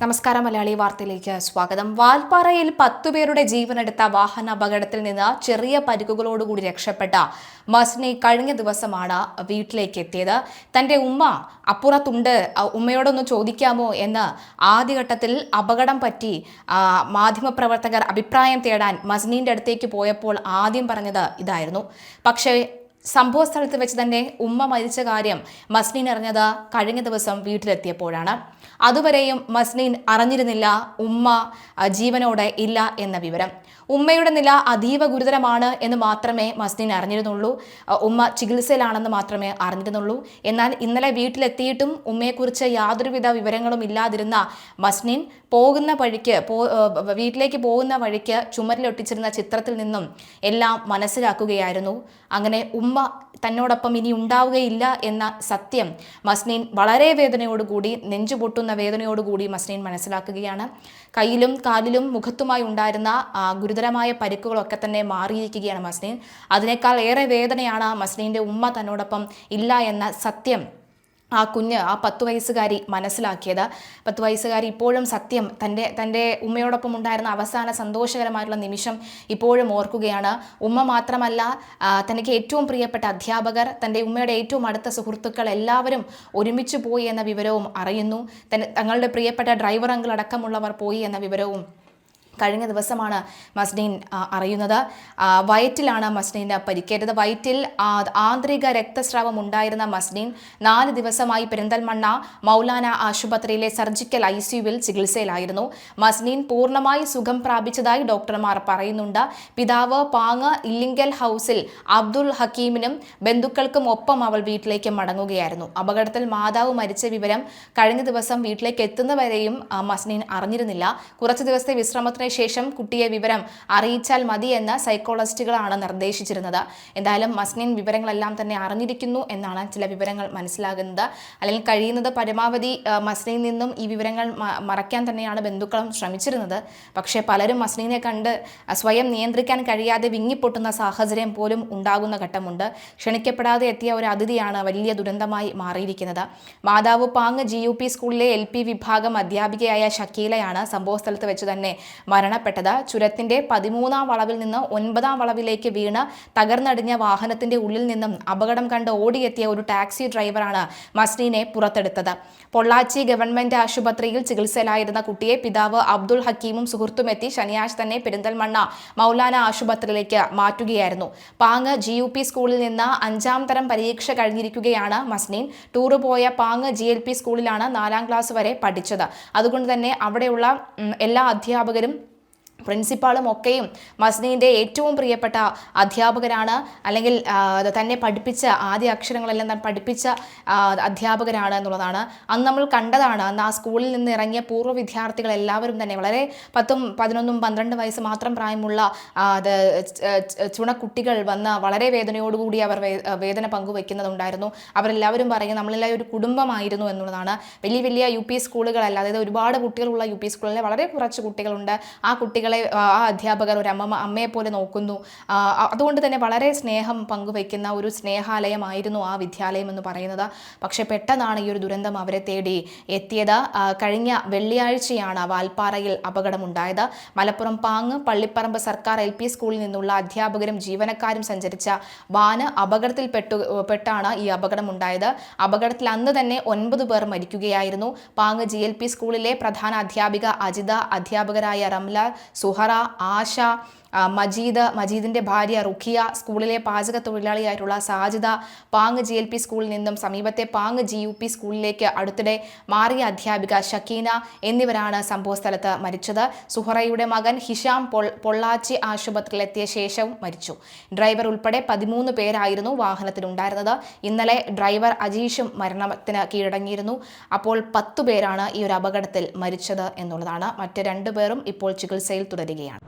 നമസ്കാരം. മലയാളി വാർത്തയിലേക്ക് സ്വാഗതം. വാൽപ്പാറയിൽ 10 പേരുടെ ജീവനെടുത്ത വാഹന അപകടത്തിൽ നിന്ന് ചെറിയ പരിക്കുകളോടുകൂടി രക്ഷപ്പെട്ട മസ്നി കഴിഞ്ഞ ദിവസമാണ് വീട്ടിലേക്ക് എത്തിയത്. തന്റെ ഉമ്മ അപ്പുറത്തുണ്ട്, ഉമ്മയോടൊന്ന് ചോദിക്കാമോ എന്ന് ആദ്യഘട്ടത്തിൽ അപകടം പറ്റി മാധ്യമപ്രവർത്തകർ അഭിപ്രായം തേടാൻ മസ്നീന്റെ അടുത്തേക്ക് പോയപ്പോൾ ആദ്യം പറഞ്ഞത് ഇതായിരുന്നു. പക്ഷേ സംഭവ സ്ഥലത്ത് വെച്ച് തന്നെ ഉമ്മ മരിച്ച കാര്യം മസ്നീൻ അറിഞ്ഞത് കഴിഞ്ഞ ദിവസം വീട്ടിലെത്തിയപ്പോഴാണ്. അതുവരെയും മസ്നീൻ അറിഞ്ഞിരുന്നില്ല ഉമ്മ ജീവനോടെ ഇല്ല എന്ന വിവരം. ഉമ്മയുടെ നില അതീവ ഗുരുതരമാണ് എന്ന് മാത്രമേ മസ്നീൻ അറിഞ്ഞിരുന്നുള്ളൂ. ഉമ്മ ചികിത്സയിലാണെന്ന് മാത്രമേ അറിഞ്ഞിരുന്നുള്ളൂ. എന്നാൽ ഇന്നലെ വീട്ടിലെത്തിയിട്ടും ഉമ്മയെക്കുറിച്ച് യാതൊരുവിധ വിവരങ്ങളും ഇല്ലാതിരുന്ന മസ്നീൻ വീട്ടിലേക്ക് പോകുന്ന വഴിക്ക് ചുമരിലൊട്ടിച്ചിരുന്ന ചിത്രത്തിൽ നിന്നും എല്ലാം മനസ്സിലാക്കുകയായിരുന്നു. അങ്ങനെ ഉമ്മ തന്നോടൊപ്പം ഇനി ഉണ്ടാവുകയില്ല എന്ന സത്യം മസ്നീൻ വളരെ വേദനയോടുകൂടി, നെഞ്ചുപൊട്ടുന്ന വേദനയോടുകൂടി മസ്നീൻ മനസ്സിലാക്കുകയാണ്. കയ്യിലും കാലിലും മുഖത്തുമായി ഉണ്ടായിരുന്ന ഗുരുതരമായ പരിക്കുകളൊക്കെ തന്നെ മാറിയിരിക്കുകയാണ് മസ്നീൻ. അതിനേക്കാൾ ഏറെ വേദനയാണ് മസ്നീൻ്റെ ഉമ്മ തന്നോടൊപ്പം ഇല്ല എന്ന സത്യം ആ 10 വയസ്സുകാരി മനസ്സിലാക്കിയത്. 10 വയസ്സുകാരി ഇപ്പോഴും സത്യം തൻ്റെ ഉമ്മയോടൊപ്പം ഉണ്ടായിരുന്ന അവസാന സന്തോഷകരമായിട്ടുള്ള നിമിഷം ഇപ്പോഴും ഓർക്കുകയാണ്. ഉമ്മ മാത്രമല്ല, തനിക്ക് ഏറ്റവും പ്രിയപ്പെട്ട അധ്യാപകർ, തൻ്റെ ഉമ്മയുടെ ഏറ്റവും അടുത്ത സുഹൃത്തുക്കൾ എല്ലാവരും ഒരുമിച്ച് പോയി എന്ന വിവരവും അറിയുന്നു. തങ്ങളുടെ പ്രിയപ്പെട്ട ഡ്രൈവർ അങ്കിൾ അടക്കമുള്ളവർ പോയി എന്ന വിവരവും കഴിഞ്ഞ ദിവസമാണ് മസ്നീൻ അറിയുന്നത്. വയറ്റിലാണ് മസ്നീന് പരിക്കേറ്റത്. വയറ്റിൽ ആന്തരിക രക്തസ്രാവം ഉണ്ടായിരുന്ന മസ്നീൻ 4 ദിവസമായി പെരിന്തൽമണ്ണ മൗലാന ആശുപത്രിയിലെ സർജിക്കൽ ICUവിൽ ചികിത്സയിലായിരുന്നു. മസ്നീൻ പൂർണ്ണമായി സുഖം പ്രാപിച്ചതായി ഡോക്ടർമാർ പറയുന്നുണ്ട്. പിതാവ് പാങ്ങ് ഇല്ലിങ്കൽ ഹൗസിൽ അബ്ദുൽ ഹക്കീമിനും ബന്ധുക്കൾക്കും ഒപ്പം അവൾ വീട്ടിലേക്ക് മടങ്ങുകയായിരുന്നു. അപകടത്തിൽ മാതാവ് മരിച്ച വിവരം കഴിഞ്ഞ ദിവസം വീട്ടിലേക്ക് എത്തുന്നവരെയും മസ്നീൻ അറിഞ്ഞിരുന്നില്ല. കുറച്ച് ദിവസത്തെ വിശ്രമത്തിന് ശേഷം കുട്ടിയെ വിവരം അറിയിച്ചാൽ മതി എന്ന് സൈക്കോളജിസ്റ്റുകളാണ് നിർദ്ദേശിച്ചിരുന്നത്. എന്തായാലും മസ്നീൻ വിവരങ്ങളെല്ലാം തന്നെ അറിഞ്ഞിരിക്കുന്നു എന്നാണ് ചില വിവരങ്ങൾ മനസ്സിലാകുന്നത്. അല്ലെങ്കിൽ കഴിയുന്നത് പരമാവധി മസ്നീനിൽ നിന്നും ഈ വിവരങ്ങൾ മറയ്ക്കാൻ തന്നെയാണ് ബന്ധുക്കളും ശ്രമിച്ചിരുന്നത്. പക്ഷേ പലരും മസ്നീനെ കണ്ട് സ്വയം നിയന്ത്രിക്കാൻ കഴിയാതെ വിങ്ങിപ്പൊട്ടുന്ന സാഹചര്യം പോലും ഉണ്ടാകുന്ന ഘട്ടമുണ്ട്. ക്ഷണിക്കപ്പെടാതെ എത്തിയ ഒരു അതിഥിയാണ് വലിയ ദുരന്തമായി മാറിയിരിക്കുന്നത്. മാതാവ് പാങ്ങ് GUP സ്കൂളിലെ LP വിഭാഗം അധ്യാപികയായ ഷക്കീലയാണ് സംഭവസ്ഥലത്ത് വെച്ച് തന്നെ മരണപ്പെട്ടത്. ചുരത്തിന്റെ 13-ാം വളവിൽ നിന്ന് 9-ാം വളവിലേക്ക് വീണ് തകർന്നടിഞ്ഞ വാഹനത്തിന്റെ ഉള്ളിൽ നിന്നും അപകടം കണ്ട് ഓടിയെത്തിയ ഒരു ടാക്സി ഡ്രൈവറാണ് മസ്നീനെ പുറത്തെടുത്തത്. പൊള്ളാച്ചി ഗവൺമെന്റ് ആശുപത്രിയിൽ ചികിത്സയിലായിരുന്ന കുട്ടിയെ പിതാവ് അബ്ദുൽ ഹക്കീമും സുഹൃത്തുമെത്തി ശനിയാഴ്ച തന്നെ പെരിന്തൽമണ്ണ മൗലാന ആശുപത്രിയിലേക്ക് മാറ്റുകയായിരുന്നു. പാങ്ങ് GUP സ്കൂളിൽ നിന്ന് 5-ാം തരം പരീക്ഷ കഴിഞ്ഞിരിക്കുകയാണ് മസ്നീൻ. ടൂറ് പോയ പാങ്ങ് GLP സ്കൂളിലാണ് 4-ാം ക്ലാസ് വരെ പഠിച്ചത്. അതുകൊണ്ട് തന്നെ അവിടെയുള്ള എല്ലാ അധ്യാപകരും പ്രിൻസിപ്പാളും ഒക്കെയും മസ്നീൻ്റെ ഏറ്റവും പ്രിയപ്പെട്ട അധ്യാപകരാണ്. അല്ലെങ്കിൽ തന്നെ പഠിപ്പിച്ച ആദ്യ അക്ഷരങ്ങളെല്ലാം താൻ പഠിപ്പിച്ച അധ്യാപകരാണ് എന്നുള്ളതാണ്. അന്ന് നമ്മൾ കണ്ടതാണ്. അന്ന് ആ സ്കൂളിൽ നിന്ന് ഇറങ്ങിയ പൂർവ്വ വിദ്യാർത്ഥികൾ എല്ലാവരും തന്നെ വളരെ 10, 11, 12 വയസ്സ് മാത്രം പ്രായമുള്ള ചുണക്കുട്ടികൾ വന്ന് വളരെ വേദനയോടുകൂടി അവർ വേദന പങ്കുവെക്കുന്നതുണ്ടായിരുന്നു. അവരെല്ലാവരും പറയും നമ്മളെല്ലാവരും ഒരു കുടുംബമായിരുന്നു എന്നുള്ളതാണ്. വലിയ വലിയ UP സ്കൂളുകളല്ല, അതായത് ഒരുപാട് കുട്ടികളുള്ള UP സ്കൂളിലെ വളരെ കുറച്ച് കുട്ടികളുണ്ട്. ആ കുട്ടികൾ ആ അധ്യാപകർ ഒരു അമ്മയെ പോലെ നോക്കുന്നു. അതുകൊണ്ട് തന്നെ വളരെ സ്നേഹം പങ്കുവയ്ക്കുന്ന ഒരു സ്നേഹാലയമായിരുന്നു ആ വിദ്യാലയം എന്ന് പറയുന്നത്. പക്ഷെ പെട്ടെന്നാണ് ഈ ഒരു ദുരന്തം അവരെ തേടി എത്തിയത്. കഴിഞ്ഞ വെള്ളിയാഴ്ചയാണ് വാൽപ്പാറയിൽ അപകടമുണ്ടായത്. മലപ്പുറം പാങ്ങ് പള്ളിപ്പറമ്പ് സർക്കാർ LP സ്കൂളിൽ നിന്നുള്ള അധ്യാപകരും ജീവനക്കാരും സഞ്ചരിച്ച വാന് അപകടത്തിൽപ്പെട്ടാണ് ഈ അപകടമുണ്ടായത്. അപകടത്തിൽ അന്ന് തന്നെ 9 പേർ മരിക്കുകയായിരുന്നു. പാങ്ങ് GLP സ്കൂളിലെ പ്രധാന അധ്യാപിക അജിത, അധ്യാപകരായ റംല, സുഹറ, ആശ, മജീദിന്റെ ഭാര്യ റുഖിയ, സ്കൂളിലെ പാചക തൊഴിലാളിയായിട്ടുള്ള സാജിദ, പാങ്ങ് GLP സ്കൂളിൽ നിന്നും സമീപത്തെ പാങ്ങ് GUP സ്കൂളിലേക്ക് അടുത്തിടെ മാറിയ അധ്യാപിക ഷക്കീന എന്നിവരാണ് സംഭവസ്ഥലത്ത് മരിച്ചത്. സുഹറയുടെ മകൻ ഹിഷാം പൊള്ളാച്ചി ആശുപത്രിയിലെത്തിയ ശേഷവും മരിച്ചു. ഡ്രൈവർ ഉൾപ്പെടെ 13 പേരായിരുന്നു വാഹനത്തിലുണ്ടായിരുന്നത്. ഇന്നലെ ഡ്രൈവർ അജീഷും മരണത്തിന് കീഴടങ്ങിയിരുന്നു. അപ്പോൾ 10 പേരാണ് ഈ ഒരു അപകടത്തിൽ മരിച്ചത് എന്നുള്ളതാണ്. മറ്റ് 2 പേരും ഇപ്പോൾ ചികിത്സയിൽ തുടരുകയാണ്.